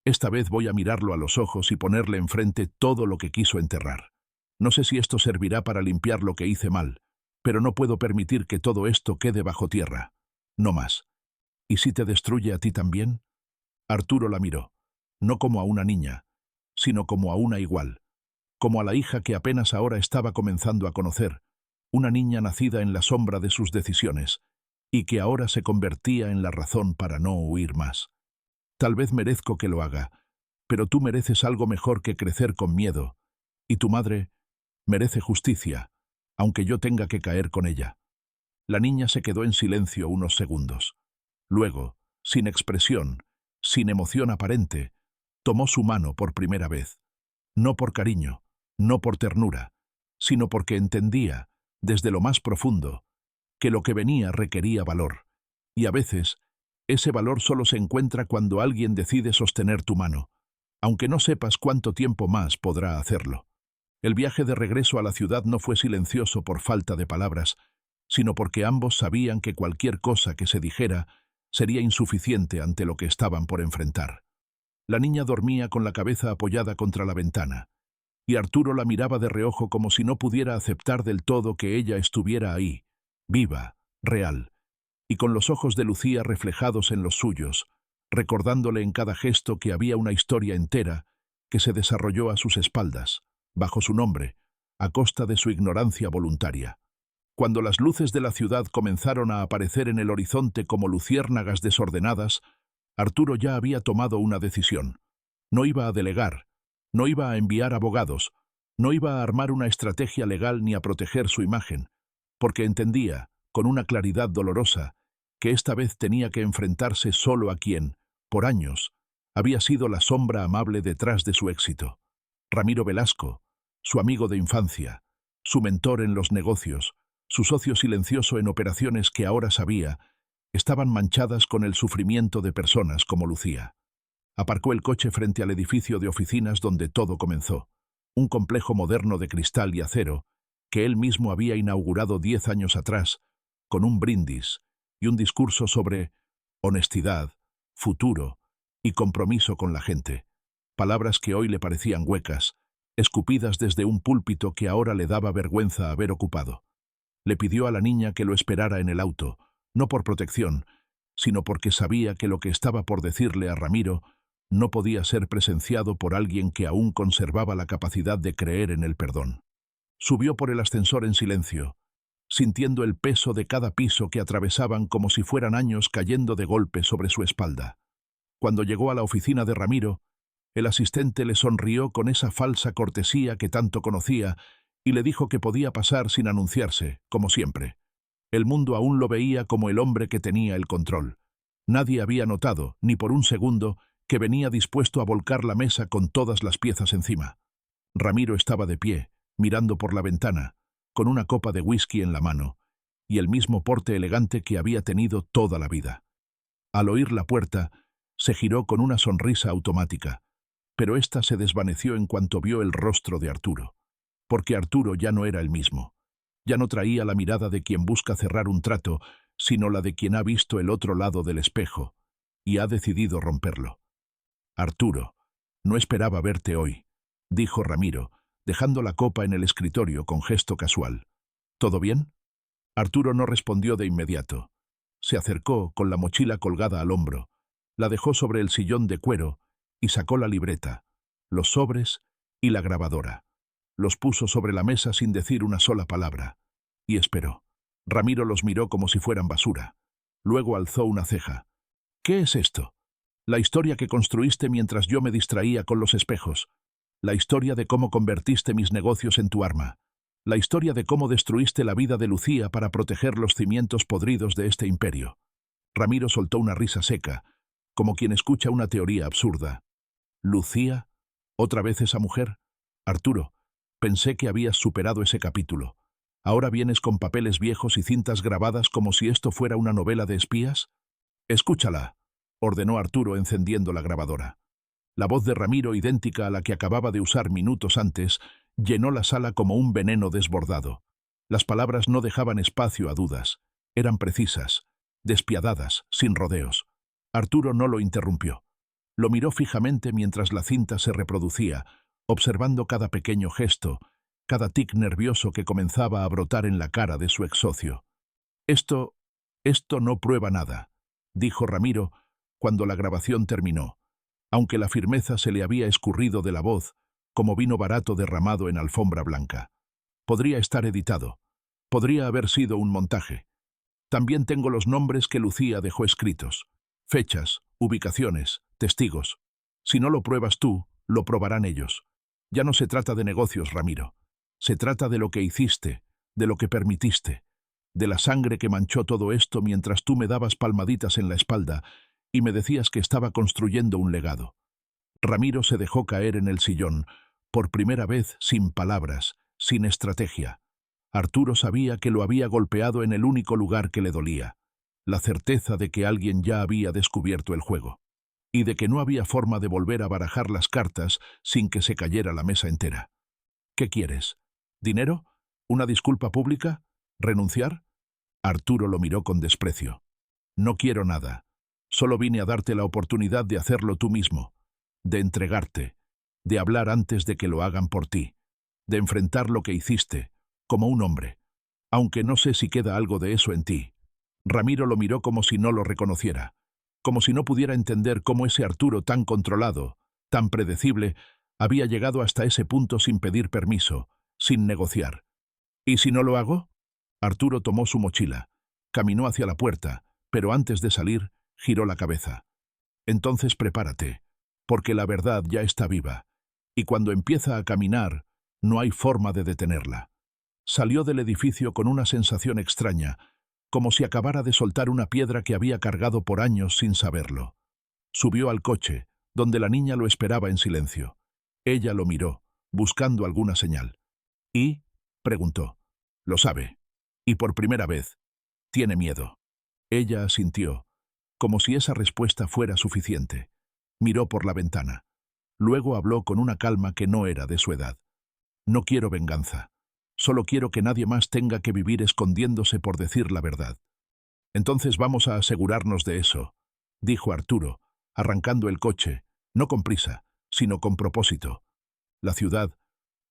Esta vez voy a mirarlo a los ojos y ponerle enfrente todo lo que quiso enterrar. No sé si esto servirá para limpiar lo que hice mal, pero no puedo permitir que todo esto quede bajo tierra. No más. ¿Y si te destruye a ti también?». Arturo la miró, no como a una niña, sino como a una igual, como a la hija que apenas ahora estaba comenzando a conocer, una niña nacida en la sombra de sus decisiones, y que ahora se convertía en la razón para no huir más. «Tal vez merezco que lo haga, pero tú mereces algo mejor que crecer con miedo, y tu madre merece justicia, aunque yo tenga que caer con ella». La niña se quedó en silencio unos segundos. Luego, sin expresión, sin emoción aparente, tomó su mano por primera vez. No por cariño, no por ternura, sino porque entendía, desde lo más profundo, que lo que venía requería valor, y a veces ese valor solo se encuentra cuando alguien decide sostener tu mano, aunque no sepas cuánto tiempo más podrá hacerlo. El viaje de regreso a la ciudad no fue silencioso por falta de palabras, sino porque ambos sabían que cualquier cosa que se dijera sería insuficiente ante lo que estaban por enfrentar. La niña dormía con la cabeza apoyada contra la ventana, y Arturo la miraba de reojo como si no pudiera aceptar del todo que ella estuviera ahí, viva, real, y con los ojos de Lucía reflejados en los suyos, recordándole en cada gesto que había una historia entera que se desarrolló a sus espaldas, bajo su nombre, a costa de su ignorancia voluntaria. Cuando las luces de la ciudad comenzaron a aparecer en el horizonte como luciérnagas desordenadas, Arturo ya había tomado una decisión. No iba a delegar, no iba a enviar abogados, no iba a armar una estrategia legal ni a proteger su imagen, porque entendía, con una claridad dolorosa, que esta vez tenía que enfrentarse solo a quien, por años, había sido la sombra amable detrás de su éxito. Ramiro Velasco, su amigo de infancia, su mentor en los negocios, su socio silencioso en operaciones que ahora sabía, estaban manchadas con el sufrimiento de personas como Lucía. Aparcó el coche frente al edificio de oficinas donde todo comenzó, un complejo moderno de cristal y acero que él mismo había inaugurado 10 años atrás, con un brindis y un discurso sobre honestidad, futuro y compromiso con la gente, palabras que hoy le parecían huecas, escupidas desde un púlpito que ahora le daba vergüenza haber ocupado. Le pidió a la niña que lo esperara en el auto, no por protección, sino porque sabía que lo que estaba por decirle a Ramiro no podía ser presenciado por alguien que aún conservaba la capacidad de creer en el perdón. Subió por el ascensor en silencio, sintiendo el peso de cada piso que atravesaban como si fueran años cayendo de golpe sobre su espalda. Cuando llegó a la oficina de Ramiro, el asistente le sonrió con esa falsa cortesía que tanto conocía y le dijo que podía pasar sin anunciarse, como siempre. El mundo aún lo veía como el hombre que tenía el control. Nadie había notado, ni por un segundo, que venía dispuesto a volcar la mesa con todas las piezas encima. Ramiro estaba de pie, mirando por la ventana, con una copa de whisky en la mano, y el mismo porte elegante que había tenido toda la vida. Al oír la puerta, se giró con una sonrisa automática. pero ésta se desvaneció en cuanto vio el rostro de Arturo. Porque Arturo ya no era el mismo. Ya no traía la mirada de quien busca cerrar un trato, sino la de quien ha visto el otro lado del espejo y ha decidido romperlo. «Arturo, no esperaba verte hoy», dijo Ramiro, dejando la copa en el escritorio con gesto casual. «¿Todo bien?» Arturo no respondió de inmediato. Se acercó con la mochila colgada al hombro, la dejó sobre el sillón de cuero y sacó la libreta, los sobres y la grabadora. Los puso sobre la mesa sin decir una sola palabra, y esperó. Ramiro los miró como si fueran basura. Luego alzó una ceja. «¿Qué es esto?» «La historia que construiste mientras yo me distraía con los espejos. La historia de cómo convertiste mis negocios en tu arma. La historia de cómo destruiste la vida de Lucía para proteger los cimientos podridos de este imperio». Ramiro soltó una risa seca, como quien escucha una teoría absurda. «¿Lucía? ¿Otra vez esa mujer? Arturo, pensé que habías superado ese capítulo. ¿Ahora vienes con papeles viejos y cintas grabadas como si esto fuera una novela de espías?» «Escúchala», ordenó Arturo encendiendo la grabadora. La voz de Ramiro, idéntica a la que acababa de usar minutos antes, llenó la sala como un veneno desbordado. Las palabras no dejaban espacio a dudas. Eran precisas, despiadadas, sin rodeos. Arturo no lo interrumpió. Lo miró fijamente mientras la cinta se reproducía, observando cada pequeño gesto, cada tic nervioso que comenzaba a brotar en la cara de su ex socio. Esto no prueba nada», dijo Ramiro cuando la grabación terminó, aunque la firmeza se le había escurrido de la voz como vino barato derramado en alfombra blanca. «Podría estar editado. Podría haber sido un montaje. También tengo los nombres que Lucía dejó escritos. Fechas, ubicaciones, testigos. Si no lo pruebas tú, lo probarán ellos. Ya no se trata de negocios, Ramiro. Se trata de lo que hiciste, de lo que permitiste, de la sangre que manchó todo esto mientras tú me dabas palmaditas en la espalda y me decías que estaba construyendo un legado». Ramiro se dejó caer en el sillón, por primera vez sin palabras, sin estrategia. Arturo sabía que lo había golpeado en el único lugar que le dolía, la certeza de que alguien ya había descubierto el juego, y de que no había forma de volver a barajar las cartas sin que se cayera la mesa entera. «¿Qué quieres? ¿Dinero? ¿Una disculpa pública? ¿Renunciar?» Arturo lo miró con desprecio. «No quiero nada. Solo vine a darte la oportunidad de hacerlo tú mismo, de entregarte, de hablar antes de que lo hagan por ti, de enfrentar lo que hiciste, como un hombre, aunque no sé si queda algo de eso en ti». Ramiro lo miró como si no lo reconociera, como si no pudiera entender cómo ese Arturo tan controlado, tan predecible, había llegado hasta ese punto sin pedir permiso, sin negociar. «¿Y si no lo hago?» Arturo tomó su mochila, caminó hacia la puerta, pero antes de salir, giró la cabeza. «Entonces prepárate, porque la verdad ya está viva, y cuando empieza a caminar, no hay forma de detenerla». Salió del edificio con una sensación extraña, como si acabara de soltar una piedra que había cargado por años sin saberlo. Subió al coche, donde la niña lo esperaba en silencio. Ella lo miró, buscando alguna señal. «¿Y?» preguntó. «Lo sabe. Y por primera vez. Tiene miedo». Ella asintió, como si esa respuesta fuera suficiente. Miró por la ventana. Luego habló con una calma que no era de su edad. «No quiero venganza. Solo quiero que nadie más tenga que vivir escondiéndose por decir la verdad». «Entonces vamos a asegurarnos de eso», dijo Arturo, arrancando el coche, no con prisa, sino con propósito. La ciudad,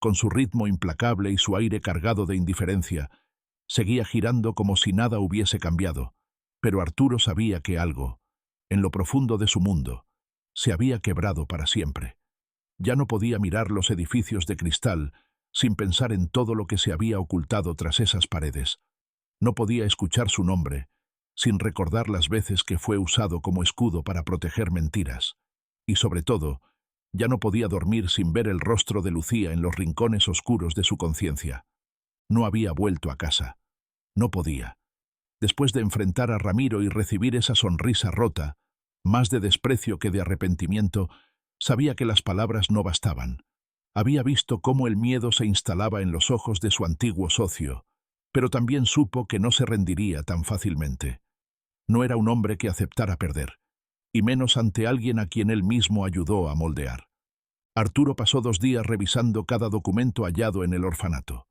con su ritmo implacable y su aire cargado de indiferencia, seguía girando como si nada hubiese cambiado, pero Arturo sabía que algo, en lo profundo de su mundo, se había quebrado para siempre. Ya no podía mirar los edificios de cristal sin pensar en todo lo que se había ocultado tras esas paredes. No podía escuchar su nombre, sin recordar las veces que fue usado como escudo para proteger mentiras. Y sobre todo, ya no podía dormir sin ver el rostro de Lucía en los rincones oscuros de su conciencia. No había vuelto a casa. No podía. Después de enfrentar a Ramiro y recibir esa sonrisa rota, más de desprecio que de arrepentimiento, sabía que las palabras no bastaban. Había visto cómo el miedo se instalaba en los ojos de su antiguo socio, pero también supo que no se rendiría tan fácilmente. No era un hombre que aceptara perder, y menos ante alguien a quien él mismo ayudó a moldear. Arturo pasó 2 días revisando cada documento hallado en el orfanato.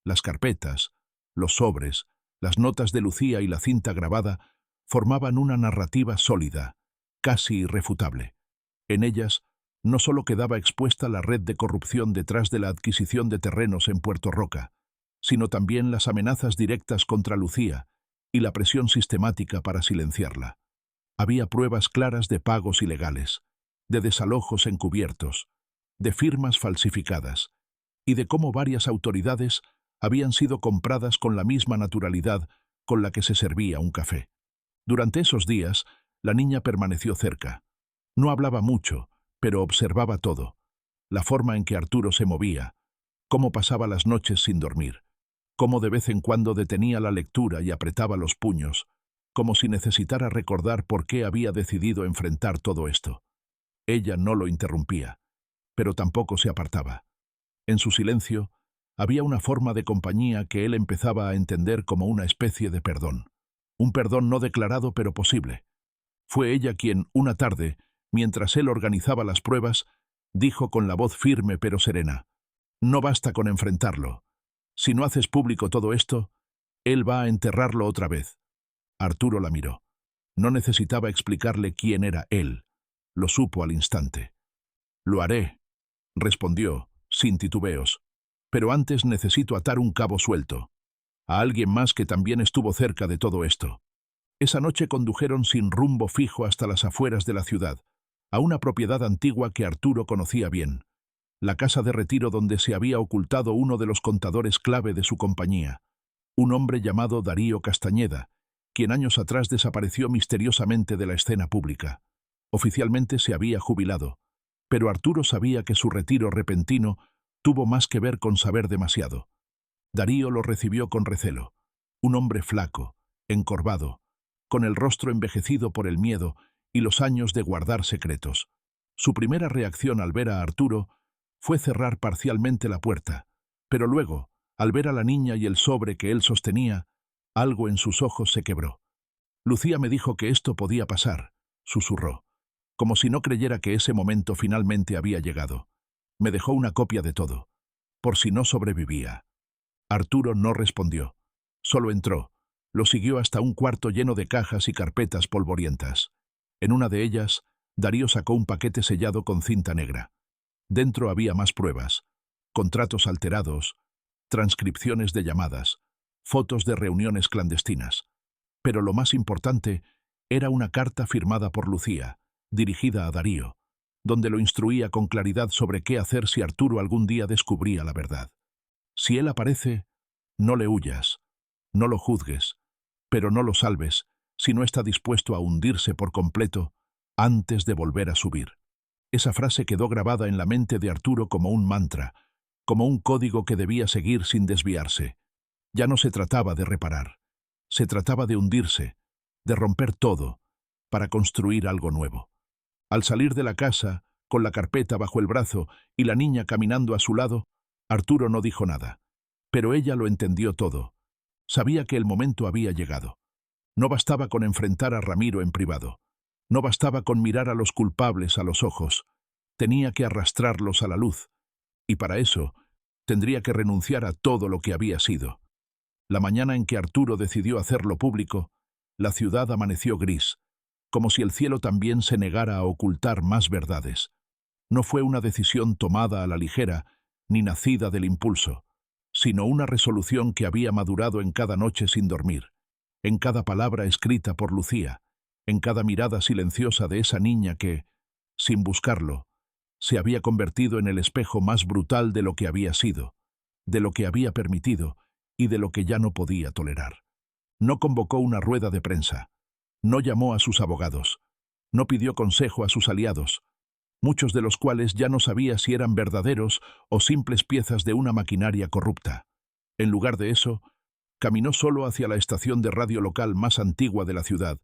Las carpetas, los sobres, las notas de Lucía y la cinta grabada formaban una narrativa sólida, casi irrefutable. En ellas no solo quedaba expuesta la red de corrupción detrás de la adquisición de terrenos en Puerto Roca, sino también las amenazas directas contra Lucía y la presión sistemática para silenciarla. Había pruebas claras de pagos ilegales, de desalojos encubiertos, de firmas falsificadas y de cómo varias autoridades habían sido compradas con la misma naturalidad con la que se servía un café. Durante esos días, la niña permaneció cerca. No hablaba mucho, pero observaba todo. La forma en que Arturo se movía, cómo pasaba las noches sin dormir, cómo de vez en cuando detenía la lectura y apretaba los puños, como si necesitara recordar por qué había decidido enfrentar todo esto. Ella no lo interrumpía, pero tampoco se apartaba. En su silencio, había una forma de compañía que él empezaba a entender como una especie de perdón. Un perdón no declarado pero posible. Fue ella quien, una tarde, mientras él organizaba las pruebas, dijo con la voz firme pero serena: «No basta con enfrentarlo. Si no haces público todo esto, él va a enterrarlo otra vez». Arturo la miró. No necesitaba explicarle quién era él. Lo supo al instante. «Lo haré», respondió, sin titubeos. «Pero antes necesito atar un cabo suelto. A alguien más que también estuvo cerca de todo esto». Esa noche condujeron sin rumbo fijo hasta las afueras de la ciudad, a una propiedad antigua que Arturo conocía bien, la casa de retiro donde se había ocultado uno de los contadores clave de su compañía, un hombre llamado Darío Castañeda, quien años atrás desapareció misteriosamente de la escena pública. Oficialmente se había jubilado, pero Arturo sabía que su retiro repentino tuvo más que ver con saber demasiado. Darío lo recibió con recelo. Un hombre flaco, encorvado, con el rostro envejecido por el miedo y los años de guardar secretos. Su primera reacción al ver a Arturo fue cerrar parcialmente la puerta, pero luego, al ver a la niña y el sobre que él sostenía, algo en sus ojos se quebró. «Lucía me dijo que esto podía pasar», susurró, como si no creyera que ese momento finalmente había llegado. «Me dejó una copia de todo, por si no sobrevivía». Arturo no respondió. Solo entró. Lo siguió hasta un cuarto lleno de cajas y carpetas polvorientas. En una de ellas, Darío sacó un paquete sellado con cinta negra. Dentro había más pruebas: contratos alterados, transcripciones de llamadas, fotos de reuniones clandestinas. Pero lo más importante era una carta firmada por Lucía, dirigida a Darío, donde lo instruía con claridad sobre qué hacer si Arturo algún día descubría la verdad. «Si él aparece, no le huyas, no lo juzgues, pero no lo salves si no está dispuesto a hundirse por completo antes de volver a subir». Esa frase quedó grabada en la mente de Arturo como un mantra, como un código que debía seguir sin desviarse. Ya no se trataba de reparar, se trataba de hundirse, de romper todo, para construir algo nuevo. Al salir de la casa, con la carpeta bajo el brazo y la niña caminando a su lado, Arturo no dijo nada. Pero ella lo entendió todo. Sabía que el momento había llegado. No bastaba con enfrentar a Ramiro en privado. No bastaba con mirar a los culpables a los ojos. Tenía que arrastrarlos a la luz. Y para eso, tendría que renunciar a todo lo que había sido. La mañana en que Arturo decidió hacerlo público, la ciudad amaneció gris, como si el cielo también se negara a ocultar más verdades. No fue una decisión tomada a la ligera, ni nacida del impulso, sino una resolución que había madurado en cada noche sin dormir, en cada palabra escrita por Lucía, en cada mirada silenciosa de esa niña que, sin buscarlo, se había convertido en el espejo más brutal de lo que había sido, de lo que había permitido y de lo que ya no podía tolerar. No convocó una rueda de prensa, no llamó a sus abogados, no pidió consejo a sus aliados, muchos de los cuales ya no sabía si eran verdaderos o simples piezas de una maquinaria corrupta. En lugar de eso, caminó solo hacia la estación de radio local más antigua de la ciudad,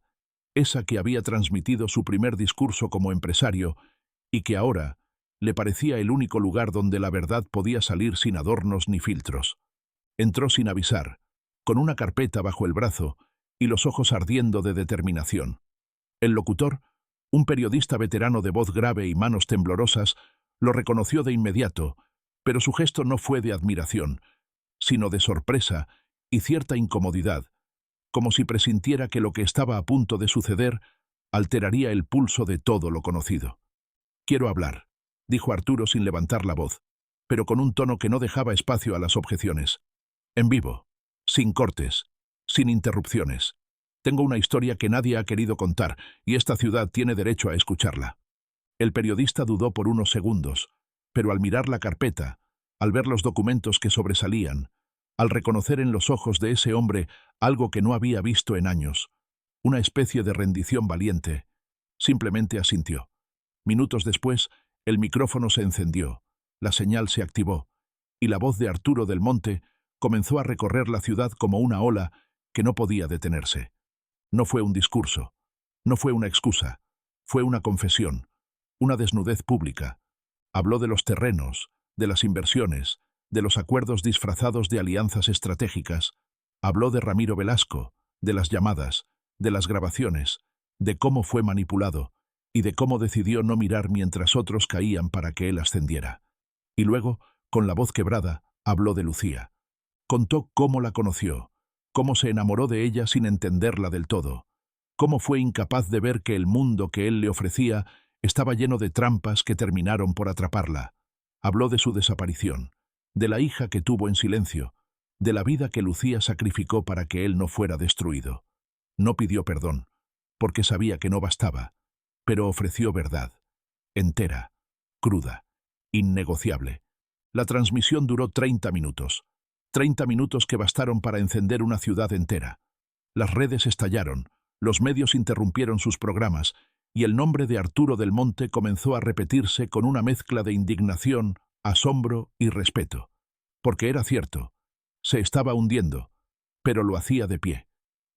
esa que había transmitido su primer discurso como empresario y que ahora le parecía el único lugar donde la verdad podía salir sin adornos ni filtros. Entró sin avisar, con una carpeta bajo el brazo y los ojos ardiendo de determinación. El locutor, un periodista veterano de voz grave y manos temblorosas, Lo reconoció de inmediato, pero su gesto no fue de admiración, sino de sorpresa y cierta incomodidad, como si presintiera que lo que estaba a punto de suceder alteraría el pulso de todo lo conocido. «Quiero hablar», dijo Arturo sin levantar la voz, pero con un tono que no dejaba espacio a las objeciones. «En vivo, sin cortes, sin interrupciones. Tengo una historia que nadie ha querido contar y esta ciudad tiene derecho a escucharla». El periodista dudó por unos segundos, pero al mirar la carpeta, al ver los documentos que sobresalían, al reconocer en los ojos de ese hombre algo que no había visto en años, una especie de rendición valiente, simplemente asintió. Minutos después, el micrófono se encendió, la señal se activó, y la voz de Arturo del Monte comenzó a recorrer la ciudad como una ola que no podía detenerse. No fue un discurso, no fue una excusa, fue una confesión, una desnudez pública. Habló de los terrenos, de las inversiones, de los acuerdos disfrazados de alianzas estratégicas. Habló de Ramiro Velasco, de las llamadas, de las grabaciones, de cómo fue manipulado y de cómo decidió no mirar mientras otros caían para que él ascendiera. Y luego, con la voz quebrada, habló de Lucía. Contó cómo la conoció, cómo se enamoró de ella sin entenderla del todo, cómo fue incapaz de ver que el mundo que él le ofrecía estaba lleno de trampas que terminaron por atraparla. Habló de su desaparición, de la hija que tuvo en silencio, de la vida que Lucía sacrificó para que él no fuera destruido. No pidió perdón, porque sabía que no bastaba, pero ofreció verdad, entera, cruda, innegociable. La transmisión duró 30 minutos. 30 minutos que bastaron para encender una ciudad entera. Las redes estallaron, los medios interrumpieron sus programas, y el nombre de Arturo del Monte comenzó a repetirse con una mezcla de indignación, asombro y respeto. Porque era cierto, se estaba hundiendo, pero lo hacía de pie.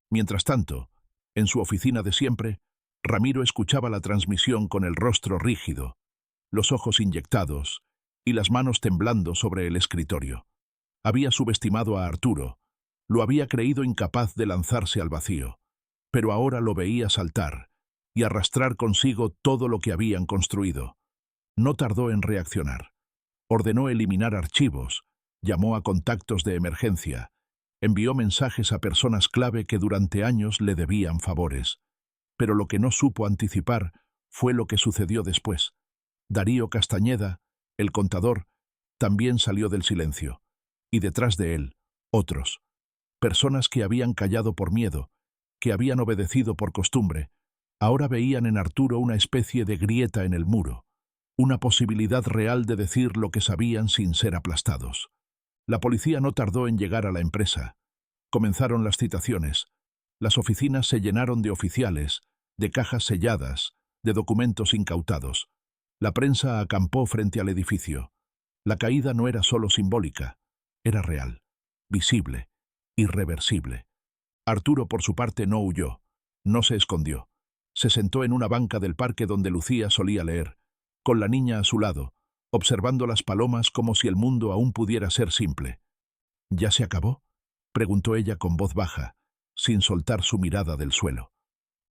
Mientras tanto, en su oficina de siempre, Ramiro escuchaba la transmisión con el rostro rígido, los ojos inyectados y las manos temblando sobre el escritorio. Había subestimado a Arturo, lo había creído incapaz de lanzarse al vacío, pero ahora lo veía saltar y arrastrar consigo todo lo que habían construido. No tardó en reaccionar. Ordenó eliminar archivos, llamó a contactos de emergencia, envió mensajes a personas clave que durante años le debían favores. Pero lo que no supo anticipar fue lo que sucedió después. Darío Castañeda, el contador, también salió del silencio, y detrás de él, otros. Personas que habían callado por miedo, que habían obedecido por costumbre, ahora veían en Arturo una especie de grieta en el muro, una posibilidad real de decir lo que sabían sin ser aplastados. La policía no tardó en llegar a la empresa. Comenzaron las citaciones. Las oficinas se llenaron de oficiales, de cajas selladas, de documentos incautados. La prensa acampó frente al edificio. La caída no era solo simbólica, era real, visible, irreversible. Arturo, por su parte, no huyó, no se escondió. Se sentó en una banca del parque donde Lucía solía leer, con la niña a su lado, observando las palomas como si el mundo aún pudiera ser simple. ¿Ya se acabó?, preguntó ella con voz baja, sin soltar su mirada del suelo.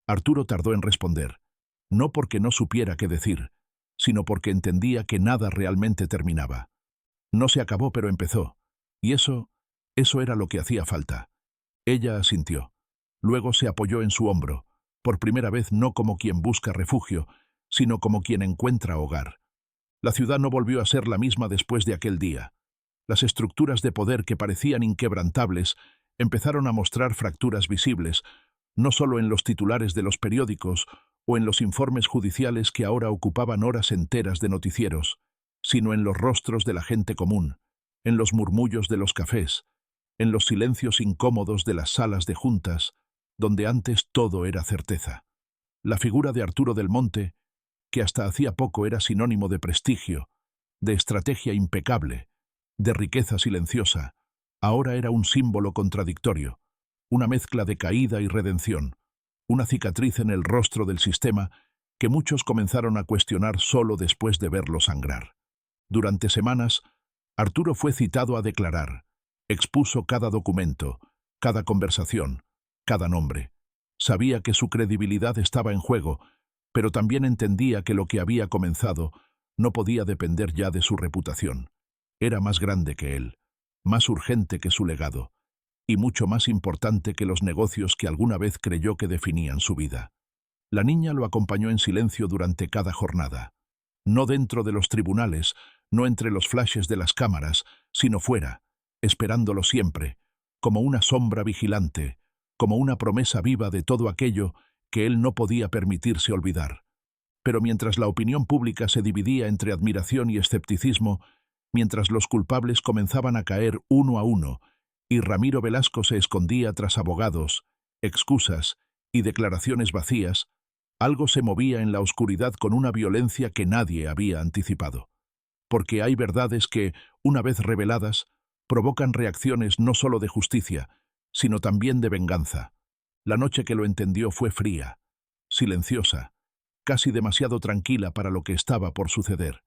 Arturo tardó en responder, no porque no supiera qué decir, sino porque entendía que nada realmente terminaba. No se acabó, pero empezó, y eso era lo que hacía falta. Ella asintió. Luego se apoyó en su hombro, por primera vez no como quien busca refugio, sino como quien encuentra hogar. La ciudad no volvió a ser la misma después de aquel día. Las estructuras de poder que parecían inquebrantables empezaron a mostrar fracturas visibles, no solo en los titulares de los periódicos o en los informes judiciales que ahora ocupaban horas enteras de noticieros, sino en los rostros de la gente común, en los murmullos de los cafés, en los silencios incómodos de las salas de juntas, donde antes todo era certeza. La figura de Arturo del Monte, que hasta hacía poco era sinónimo de prestigio, de estrategia impecable, de riqueza silenciosa, ahora era un símbolo contradictorio, una mezcla de caída y redención, una cicatriz en el rostro del sistema que muchos comenzaron a cuestionar solo después de verlo sangrar. Durante semanas, Arturo fue citado a declarar, expuso cada documento, cada conversación, cada nombre. Sabía que su credibilidad estaba en juego, pero también entendía que lo que había comenzado No podía depender ya de su reputación. Era más grande que él, más urgente que su legado, y mucho más importante que los negocios que alguna vez creyó que definían su vida. La niña lo acompañó en silencio durante cada jornada. No dentro de los tribunales, no entre los flashes de las cámaras, sino fuera, esperándolo siempre, como una sombra vigilante, como una promesa viva de todo aquello que él no podía permitirse olvidar. Pero mientras la opinión pública se dividía entre admiración y escepticismo, mientras los culpables comenzaban a caer uno a uno, y Ramiro Velasco se escondía tras abogados, excusas y declaraciones vacías, algo se movía en la oscuridad con una violencia que nadie había anticipado. Porque hay verdades que, una vez reveladas, provocan reacciones no solo de justicia, sino también de venganza. La noche que lo entendió fue fría, silenciosa, casi demasiado tranquila para lo que estaba por suceder.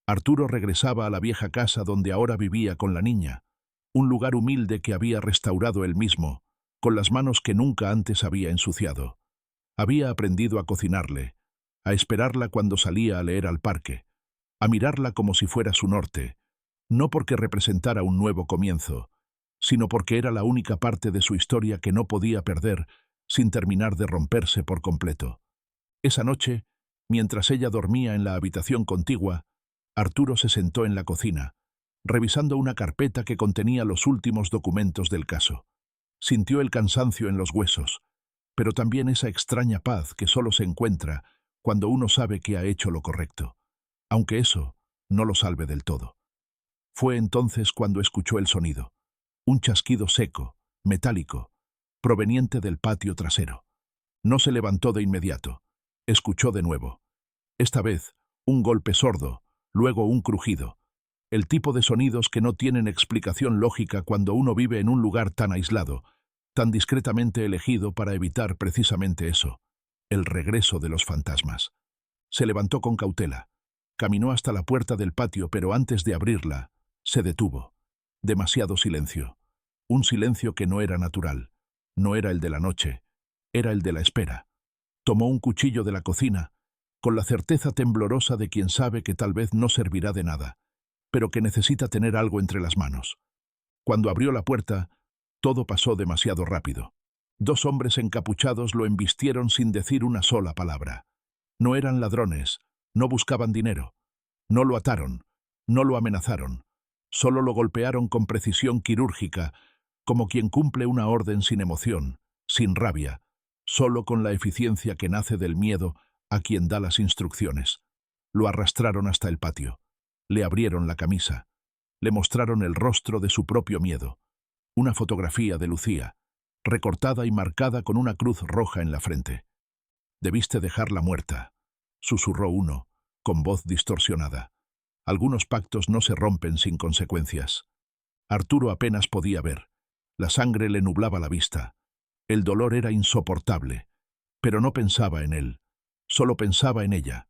Arturo regresaba a la vieja casa donde ahora vivía con la niña, un lugar humilde que había restaurado él mismo, con las manos que nunca antes había ensuciado. Había aprendido a cocinarle, a esperarla cuando salía a leer al parque, a mirarla como si fuera su norte, no porque representara un nuevo comienzo, sino porque era la única parte de su historia que no podía perder sin terminar de romperse por completo. Esa noche, mientras ella dormía en la habitación contigua, Arturo se sentó en la cocina, revisando una carpeta que contenía los últimos documentos del caso. Sintió el cansancio en los huesos, pero también esa extraña paz que solo se encuentra cuando uno sabe que ha hecho lo correcto, aunque eso no lo salve del todo. Fue entonces cuando escuchó el sonido, un chasquido seco, metálico, proveniente del patio trasero. No se levantó de inmediato. Escuchó de nuevo. Esta vez, un golpe sordo, luego un crujido. El tipo de sonidos que no tienen explicación lógica cuando uno vive en un lugar tan aislado, tan discretamente elegido para evitar precisamente eso, el regreso de los fantasmas. Se levantó con cautela. Caminó hasta la puerta del patio, pero antes de abrirla, se detuvo. Demasiado silencio. Un silencio que no era natural. No era el de la noche. Era el de la espera. Tomó un cuchillo de la cocina, con la certeza temblorosa de quien sabe que tal vez no servirá de nada, pero que necesita tener algo entre las manos. Cuando abrió la puerta, todo pasó demasiado rápido. Dos hombres encapuchados lo embistieron sin decir una sola palabra. No eran ladrones, no buscaban dinero, no lo ataron, no lo amenazaron, solo lo golpearon con precisión quirúrgica, como quien cumple una orden sin emoción, sin rabia, solo con la eficiencia que nace del miedo a quien da las instrucciones. Lo arrastraron hasta el patio, le abrieron la camisa, le mostraron el rostro de su propio miedo, una fotografía de Lucía, recortada y marcada con una cruz roja en la frente. «Debiste dejarla muerta», susurró uno, con voz distorsionada. «Algunos pactos no se rompen sin consecuencias». Arturo apenas podía ver. La sangre le nublaba la vista. El dolor era insoportable, pero no pensaba en él. Solo pensaba en ella,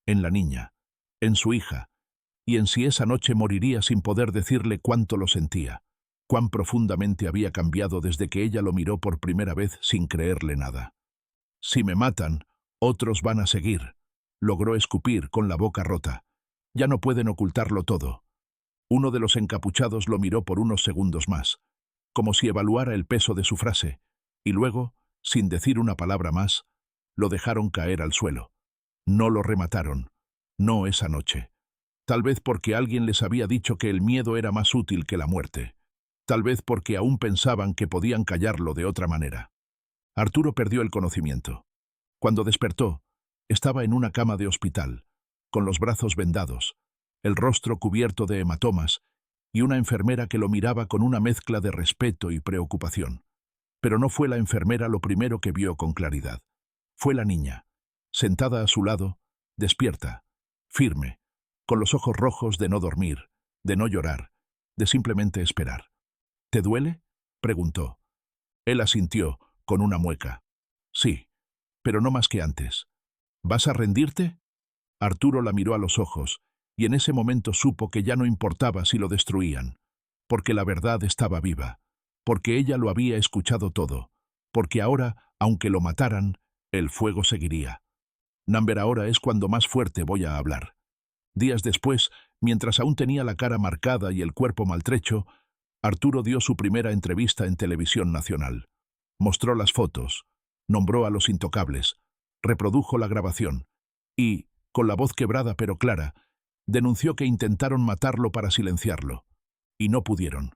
en la niña, en su hija, y en si esa noche moriría sin poder decirle cuánto lo sentía, cuán profundamente había cambiado desde que ella lo miró por primera vez sin creerle nada. «Si me matan, otros van a seguir», logró escupir con la boca rota. «Ya no pueden ocultarlo todo». Uno de los encapuchados lo miró por unos segundos más, como si evaluara el peso de su frase, y luego, sin decir una palabra más, lo dejaron caer al suelo. No lo remataron, no esa noche. Tal vez porque alguien les había dicho que el miedo era más útil que la muerte. Tal vez porque aún pensaban que podían callarlo de otra manera. Arturo perdió el conocimiento. Cuando despertó, estaba en una cama de hospital, con los brazos vendados, el rostro cubierto de hematomas y una enfermera que lo miraba con una mezcla de respeto y preocupación. Pero no fue la enfermera lo primero que vio con claridad. Fue la niña, sentada a su lado, despierta, firme, con los ojos rojos de no dormir, de no llorar, de simplemente esperar. «¿Te duele?», preguntó. Él asintió, con una mueca. «Sí, pero no más que antes». «¿Vas a rendirte?». Arturo la miró a los ojos, y en ese momento supo que ya no importaba si lo destruían, porque la verdad estaba viva, porque ella lo había escuchado todo, porque ahora, aunque lo mataran, el fuego seguiría. «Number, ahora es cuando más fuerte voy a hablar». Días después, mientras aún tenía la cara marcada y el cuerpo maltrecho, Arturo dio su primera entrevista en televisión nacional. Mostró las fotos, nombró a los intocables, reprodujo la grabación y, con la voz quebrada pero clara, denunció que intentaron matarlo para silenciarlo. Y no pudieron.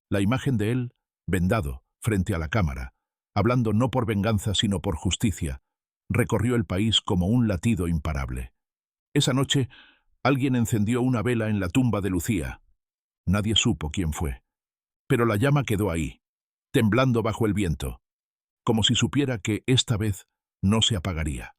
La imagen de él, vendado, frente a la cámara, hablando no por venganza sino por justicia, recorrió el país como un latido imparable. Esa noche, alguien encendió una vela en la tumba de Lucía. Nadie supo quién fue. Pero la llama quedó ahí, temblando bajo el viento, como si supiera que esta vez no se apagaría.